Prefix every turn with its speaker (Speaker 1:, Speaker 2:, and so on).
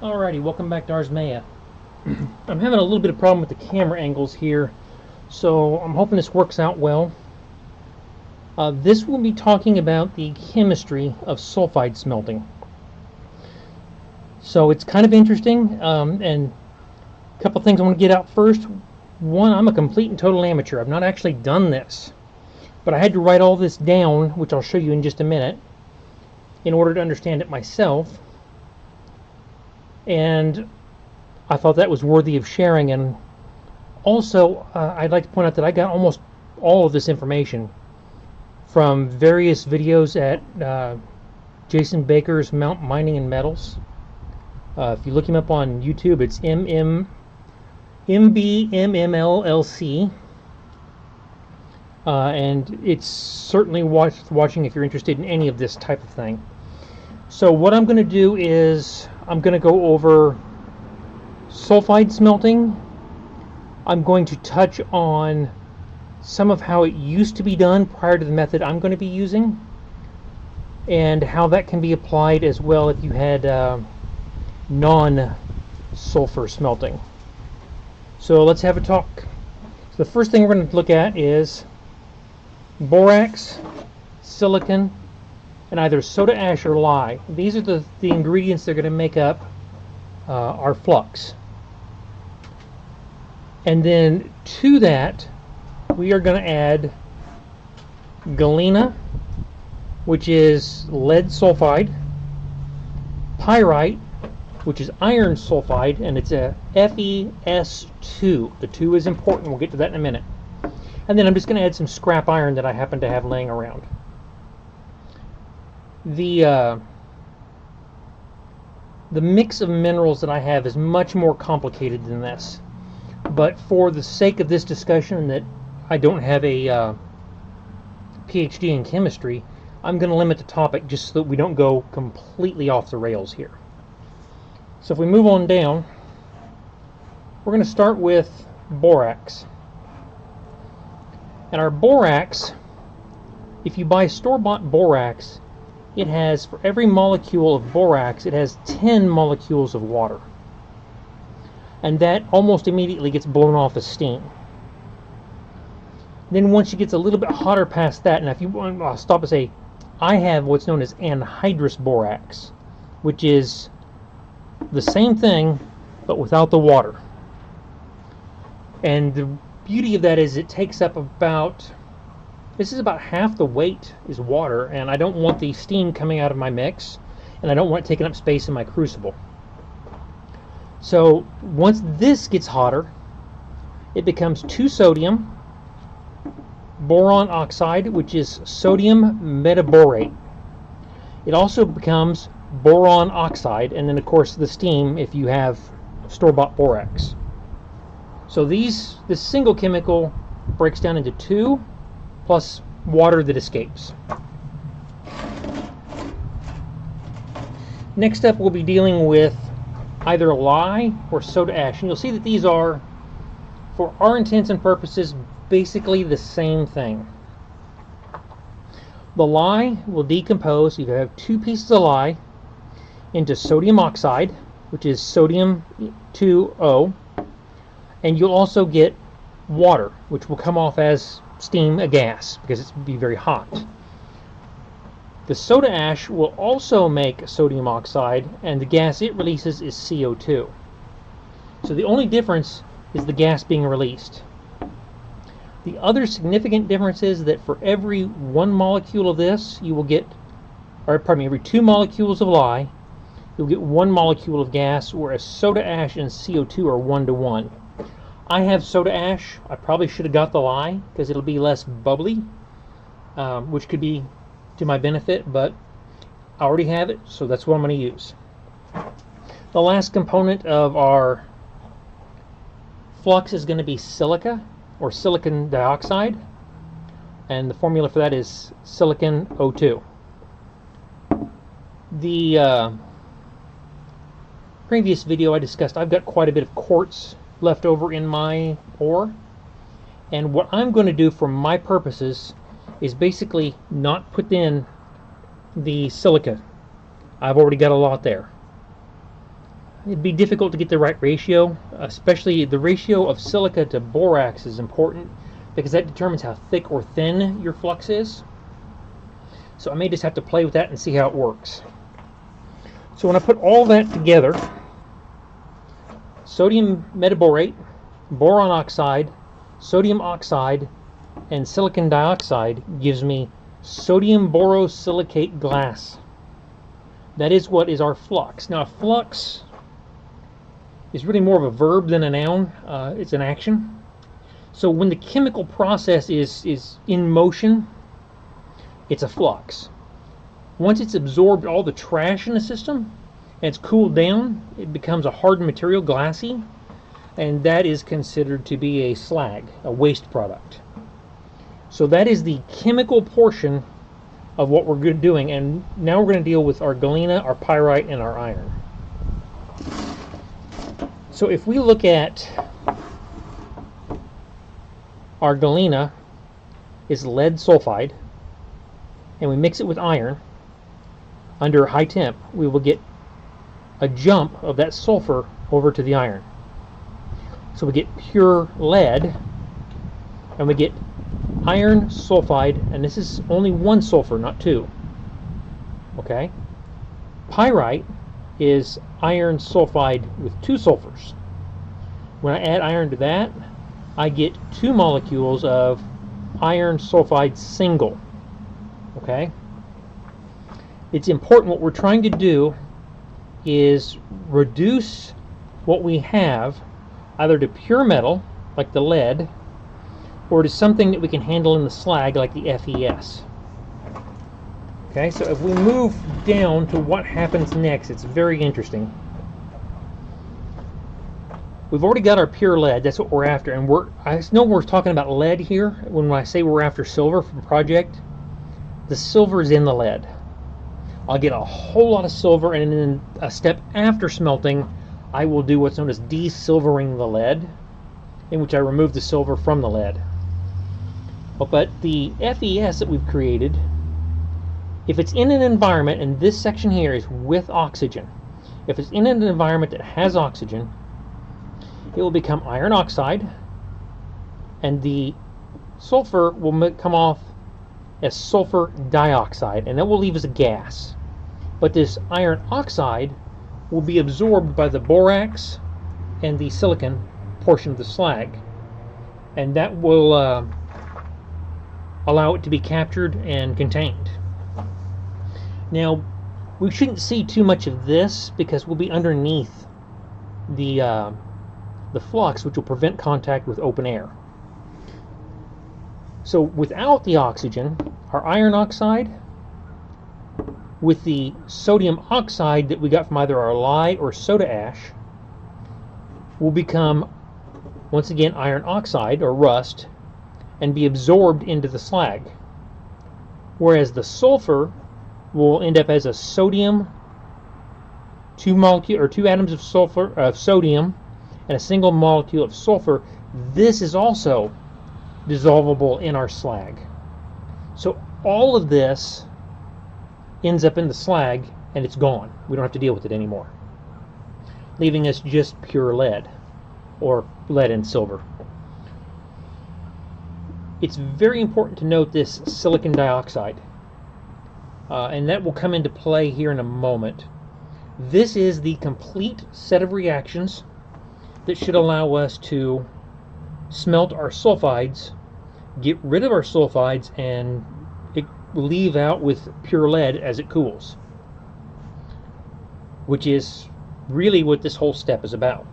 Speaker 1: Alrighty, welcome back to Ars Maya. I'm having a little bit of problem with the camera angles here, so I'm hoping this works out well. This will be talking about the chemistry of sulfide smelting. So it's kind of interesting, and a couple things I want to get out first. One, I'm a complete and total amateur. I've not actually done this, but I had to write all this down, which I'll show you in just a minute, in order to understand it myself. And I thought that was worthy of sharing. And also, I'd like to point out that I got almost all of this information from various videos at Jason Baker's Mount Mining and Metals. If you look him up on YouTube, it's MBMMLLC. And it's certainly worth watching if you're interested in any of this type of thing. So what I'm going to do is I'm going to go over sulfide smelting. I'm going to touch on some of how it used to be done prior to the method I'm going to be using, and how that can be applied as well if you had non-sulfur smelting. So let's have a talk. So the first thing we're going to look at is borax, silicon, and either soda ash or lye. These are the ingredients that are going to make up our flux. And then to that, we are going to add galena, which is lead sulfide, pyrite, which is iron sulfide, and it's a FeS2. The 2 is important. We'll get to that in a minute. And then I'm just going to add some scrap iron that I happen to have laying around. The mix of minerals that I have is much more complicated than this, but for the sake of this discussion, that I don't have a PhD in chemistry, I'm going to limit the topic just so that we don't go completely off the rails here. So if we move on down, we're going to start with borax. And our borax, if you buy store-bought borax, it has, for every molecule of borax, it has 10 molecules of water. And that almost immediately gets blown off as steam. Then once it gets a little bit hotter past that, and if you want, I'll stop and say, I have what's known as anhydrous borax, which is the same thing, but without the water. And the beauty of that is it takes up about, this is about half the weight is water, and I don't want the steam coming out of my mix, and I don't want it taking up space in my crucible. So once this gets hotter, it becomes 2 sodium, boron oxide, which is sodium metaborate. It also becomes boron oxide, and then of course the steam if you have store-bought borax. So this single chemical breaks down into 2 plus water that escapes. Next up, we'll be dealing with either lye or soda ash, and you'll see that these are, for our intents and purposes, basically the same thing. The lye will decompose. You have 2 pieces of lye into sodium oxide, which is sodium 2O, and you'll also get water, which will come off as steam, a gas, because it's be very hot. The soda ash will also make sodium oxide, and the gas it releases is CO2. So the only difference is the gas being released. The other significant difference is that for every 1 molecule of this, you will get, or pardon me, every 2 molecules of lye, you'll get 1 molecule of gas, whereas soda ash and CO2 are 1 to 1. I have soda ash. I probably should have got the lye because it'll be less bubbly, which could be to my benefit, but I already have it, so that's what I'm going to use. The last component of our flux is going to be silica, or silicon dioxide, and the formula for that is silicon O2. The previous video I discussed, I've got quite a bit of quartz left over in my ore, and what I'm going to do for my purposes is basically not put in the silica. I've already got a lot there. It'd be difficult to get the right ratio, especially the ratio of silica to borax is important because that determines how thick or thin your flux is. So I may just have to play with that and see how it works. So when I put all that together, sodium metaborate, boron oxide, sodium oxide, and silicon dioxide gives me sodium borosilicate glass. That is what is our flux. Now, a flux is really more of a verb than a noun. It's an action. So when the chemical process is in motion, it's a flux. Once it's absorbed all the trash in the system and it's cooled down, it becomes a hardened material, glassy, and that is considered to be a slag, a waste product. So that is the chemical portion of what we're doing, and now we're going to deal with our galena, our pyrite, and our iron. So if we look at our galena is lead sulfide, and we mix it with iron under high temp, we will get a jump of that sulfur over to the iron. So we get pure lead, and we get iron sulfide, and this is only one sulfur, not two. Okay? Pyrite is iron sulfide with two sulfurs. When I add iron to that, I get 2 molecules of iron sulfide single. Okay? It's important. What we're trying to do is reduce what we have either to pure metal, like the lead, or to something that we can handle in the slag, like the FES. Okay, so if we move down to what happens next, it's very interesting. We've already got our pure lead, that's what we're after, and I know we're talking about lead here. When I say we're after silver from the project, the silver is in the lead. I'll get a whole lot of silver, and then a step after smelting, I will do what's known as desilvering the lead, in which I remove the silver from the lead. But the FES that we've created, if it's in an environment, and this section here is with oxygen, if it's in an environment that has oxygen, it will become iron oxide, and the sulfur will come off as sulfur dioxide, and that will leave as a gas. But this iron oxide will be absorbed by the borax and the silicon portion of the slag, and that will allow it to be captured and contained. Now, we shouldn't see too much of this because we'll be underneath the flux, which will prevent contact with open air. So without the oxygen, our iron oxide with the sodium oxide that we got from either our lye or soda ash will become, once again, iron oxide or rust and be absorbed into the slag. Whereas the sulfur will end up as a sodium, two atoms of sulfur of sodium and a single molecule of sulfur. This is also dissolvable in our slag. So all of this ends up in the slag and it's gone. We don't have to deal with it anymore, leaving us just pure lead, or lead and silver. It's very important to note this silicon dioxide, and that will come into play here in a moment. This is the complete set of reactions that should allow us to smelt our sulfides, get rid of our sulfides, and leave out with pure lead as it cools, which is really what this whole step is about.